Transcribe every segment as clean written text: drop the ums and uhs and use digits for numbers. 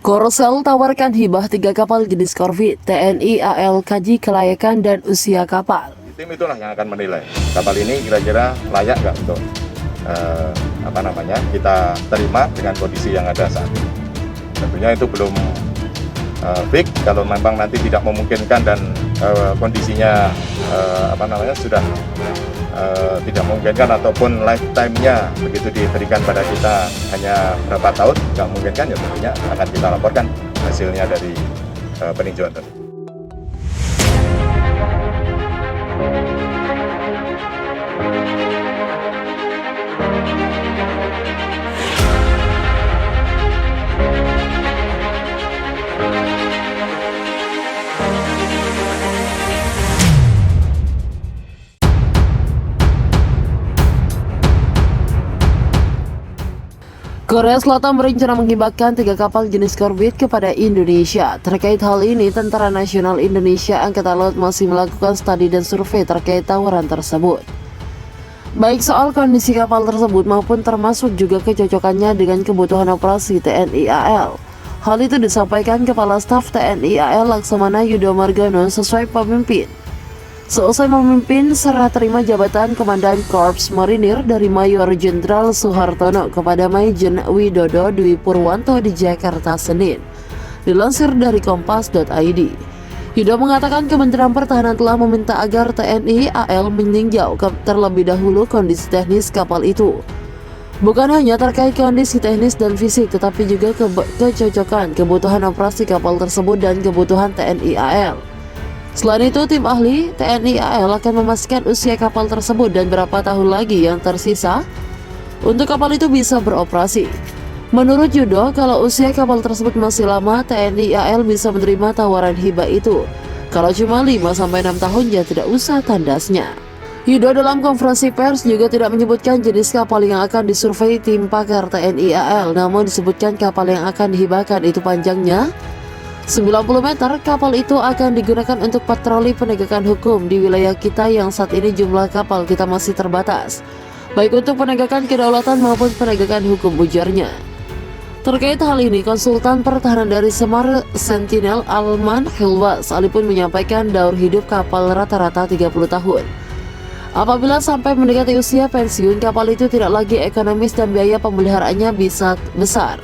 Korsel tawarkan hibah 3 kapal jenis Corvette, TNI AL kaji kelayakan dan usia kapal. Tim itulah yang akan menilai kapal ini kira-kira layak nggak untuk kita terima dengan kondisi yang ada saat ini. Tentunya itu belum fix. Kalau memang nanti tidak memungkinkan dan kondisinya sudah tidak memungkinkan ataupun lifetime-nya begitu diberikan pada kita hanya berapa tahun nggak memungkinkan, ya tentunya akan kita laporkan hasilnya dari peninjauan tersebut. Korea Selatan berencana menghibahkan 3 kapal jenis Corvette kepada Indonesia. Terkait hal ini, Tentara Nasional Indonesia Angkatan Laut masih melakukan studi dan survei terkait tawaran tersebut. Baik soal kondisi kapal tersebut maupun termasuk juga kecocokannya dengan kebutuhan operasi TNI AL. Hal itu disampaikan Kepala Staf TNI AL Laksamana Yudo Margono sesuai pemimpin. Seusai memimpin serah terima jabatan Komandan Korps Marinir dari Mayor Jenderal Suhartono kepada Majen Widodo Dwi Purwanto di Jakarta Senin. Dilansir dari kompas.id, Yudo mengatakan Kementerian Pertahanan telah meminta agar TNI AL meninjau terlebih dahulu kondisi teknis kapal itu. Bukan hanya terkait kondisi teknis dan fisik, tetapi juga kecocokan kebutuhan operasi kapal tersebut dan kebutuhan TNI AL. Selain itu, tim ahli TNI AL akan memastikan usia kapal tersebut dan berapa tahun lagi yang tersisa untuk kapal itu bisa beroperasi. Menurut Yudo, kalau usia kapal tersebut masih lama, TNI AL bisa menerima tawaran hibah itu. Kalau cuma 5-6 tahun, ya tidak usah tandasnya. Yudo dalam konferensi pers juga tidak menyebutkan jenis kapal yang akan disurvei tim pakar TNI AL, namun disebutkan kapal yang akan dihibahkan itu panjangnya 90 meter. Kapal itu akan digunakan untuk patroli penegakan hukum di wilayah kita yang saat ini jumlah kapal kita masih terbatas, baik untuk penegakan kedaulatan maupun penegakan hukum, ujarnya. Terkait hal ini, konsultan pertahanan dari Semar Sentinel Alman Hilwa sekalipun menyampaikan daur hidup kapal rata-rata 30 tahun. Apabila sampai mendekati usia pensiun, kapal itu tidak lagi ekonomis dan biaya pemeliharaannya bisa besar.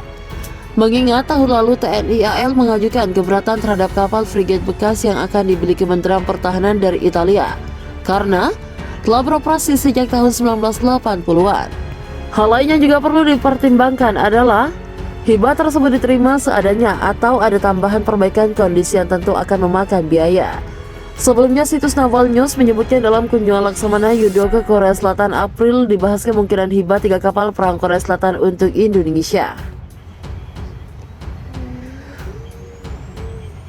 Mengingat tahun lalu TNI AL mengajukan keberatan terhadap kapal frigate bekas yang akan dibeli Kementerian Pertahanan dari Italia karena telah beroperasi sejak tahun 1980-an. Hal lain yang juga perlu dipertimbangkan adalah hibah tersebut diterima seadanya atau ada tambahan perbaikan kondisi yang tentu akan memakan biaya. Sebelumnya, situs Naval News menyebutkan dalam kunjungan Laksamana Yudo ke Korea Selatan April dibahas kemungkinan hibah 3 kapal perang Korea Selatan untuk Indonesia.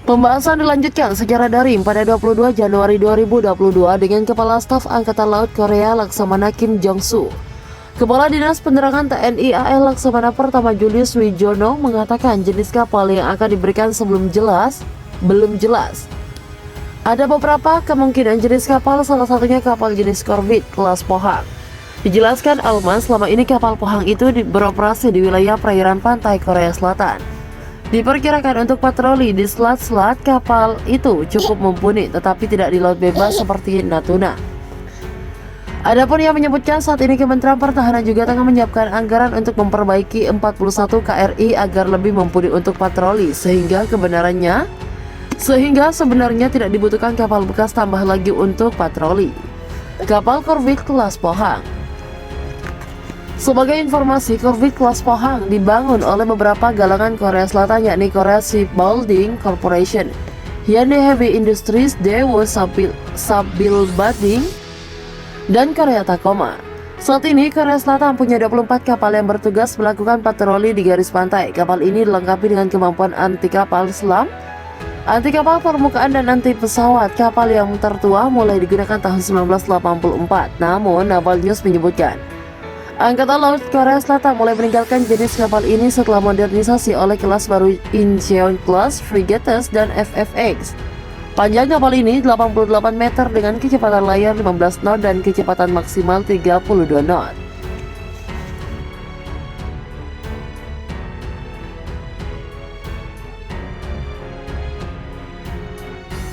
Pembahasan dilanjutkan secara daring pada 22 Januari 2022 dengan Kepala Staf Angkatan Laut Korea Laksamana Kim Jong-soo. Kepala Dinas Penerangan TNI AL Laksamana Pertama Julius Wijono mengatakan jenis kapal yang akan diberikan belum jelas. Ada beberapa kemungkinan jenis kapal, salah satunya kapal jenis Corvette kelas Pohang. Dijelaskan Alman, selama ini kapal Pohang itu beroperasi di wilayah perairan pantai Korea Selatan. Diperkirakan untuk patroli di selat-selat, kapal itu cukup mumpuni, tetapi tidak di laut bebas seperti Natuna. Adapun yang menyebutkan saat ini Kementerian Pertahanan juga tengah menyiapkan anggaran untuk memperbaiki 41 KRI agar lebih mumpuni untuk patroli, sehingga sebenarnya tidak dibutuhkan kapal bekas tambah lagi untuk patroli. Kapal Corvette kelas Pohang. Sebagai informasi, Corvette kelas Pohang dibangun oleh beberapa galangan Korea Selatan, yakni Korea Shipbuilding Corporation, Hyundai Heavy Industries, Daewoo Shipbuilding, dan Korea Tacoma. Saat ini Korea Selatan punya 24 kapal yang bertugas melakukan patroli di garis pantai. Kapal ini dilengkapi dengan kemampuan anti kapal selam, anti kapal permukaan, dan anti pesawat. Kapal yang tertua mulai digunakan tahun 1984. Namun Naval News menyebutkan Angkatan Laut Korea Selatan mulai meninggalkan jenis kapal ini setelah modernisasi oleh kelas baru Incheon Class, Frigates, dan FFX. Panjang kapal ini 88 meter dengan kecepatan layar 15 knot dan kecepatan maksimal 32 knot.